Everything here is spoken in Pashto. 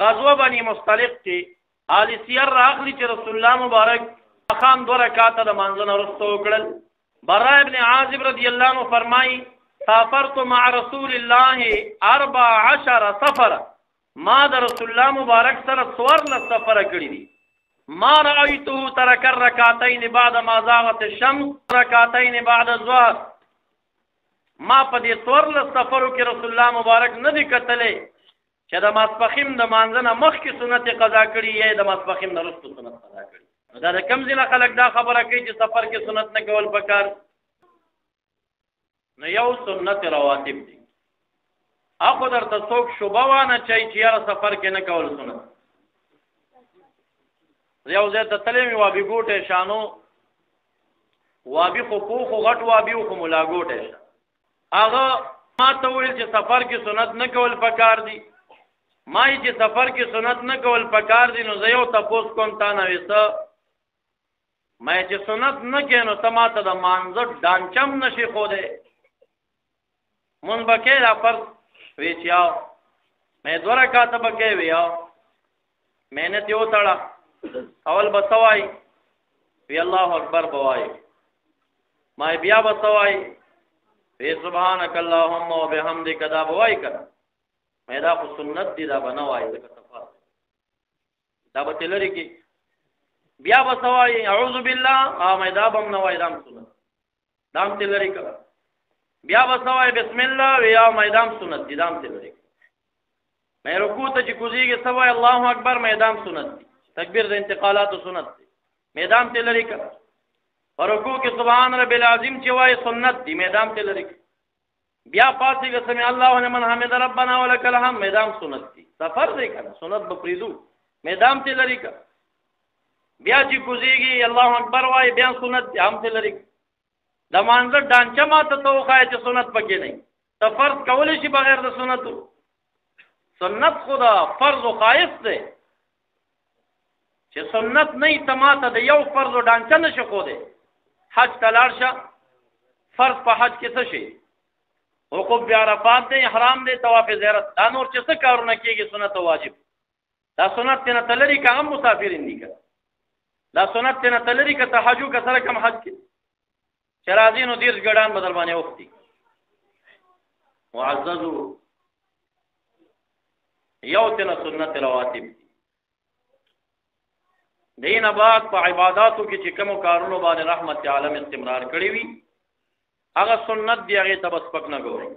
غزوه بني مصطلق کې آل سیر راغلی چې رسول الله مبارک خام 2 رکعاته د مانځنه وروسته وکړل. براء ابن عازب رضی الله عنه فرمایي سافرت مع رسول الله 14 سفر، ما د رسول الله مبارک سره 14 سفر کړی دي. ما رأيته ترك الركعتين بعد ما زاغت الشمس ركعتين بعد الظهر. ما په دې 14 سفرو کې رسول الله مبارک نه دی کتلې چې د ماسپخیم د مانځنه مخکې سنت قضا کړي یا د ماسپخیم نه وروسته سنت قضا کړي. دا د کوم ځای خلک دا خبره کوي چې سفر کې سنت نه کول پکار. نو یو سنت رواتب دي. اخو درته څوک شوبه وانه چې یاره سفر کې نه کول سنت. یو ځای ته تللی مې وابي ګوټی شانو وابي خو پوخ و غټ وابي و خو ملا ګوټی شه. هغه ما ته وویل چې سفر کې سنت نه کول پکار دي. ما یې چې سفر کې سنت نه کول پکار دي نو زه یو تپوس کوم تا نه ویسه ما یې چې سنت نه کوې نو ته ما ته د مانځه ډانچم نشي ښودی مونځ به کوې دا فرض وی چې یاو مې 2 رکعاته به کوې وی یاو محنت یې وتړه اول به څه وایي وی الله اکبر به وایي ما بیا به څه وایي وی سبحانک اللهم وبحمدک دا به وایي که مې دا خو سنت دي دا به نه وایي ځکه سفر دا به تې لرې کړي بیا به څه وایي اعوذ بالله مې دا به هم نه وایي دا هم سنت دا هم تې لرې کړه بیا به څه وایي بسم الله وی یا مې دا هم سنت دي دا هم تې لرې کړه مې رکوع ته چې کوزېږي څه وایي الله اکبر مې دا هم سنت دي تکبیر د انتقالاتو سنت دی میدان ته لري کړه رکوع کې سبحان رب العظیم چې وایي سنت دی میدان ته لري بیا پاتې کې سمع الله لمن حمد ربنا ولک الحمد میدان سنت دی سفر دی کنه سنت به پریدو میدان ته لري کړه بیا چې کوزېږي الله اکبر وایي بیا سنت دی هم ته لري د مانځه ډانچه ماته ته وښایه چې سنت پکې نه ته فرض کولی شي بغیر د سنتو سنت خدا فرض و خایف دی چې سنت نه ته ماته د یو فرض و ډانچه نشي ښودی حج ته لاړ شه فرض په حج کې څه شي وقوف بعرفات دی احرام دی طواف زیارت دا نور چې څه کارونه کېږي سنت او واجب دا سنت ته نه ته لري که هم مسافرین دي که دا سنت ته نه ته لري که ته حج که سره کم حج کې چې راځي نو 30 ګډان به در باندې وختي معززو یو ته نه سنت رواتب دي دین بعد په عبادتو کې چې کوم کارونو باندې رحمت عالم استمرار کړی وي هغه سنت دی هغه ته بس پک نه ګوري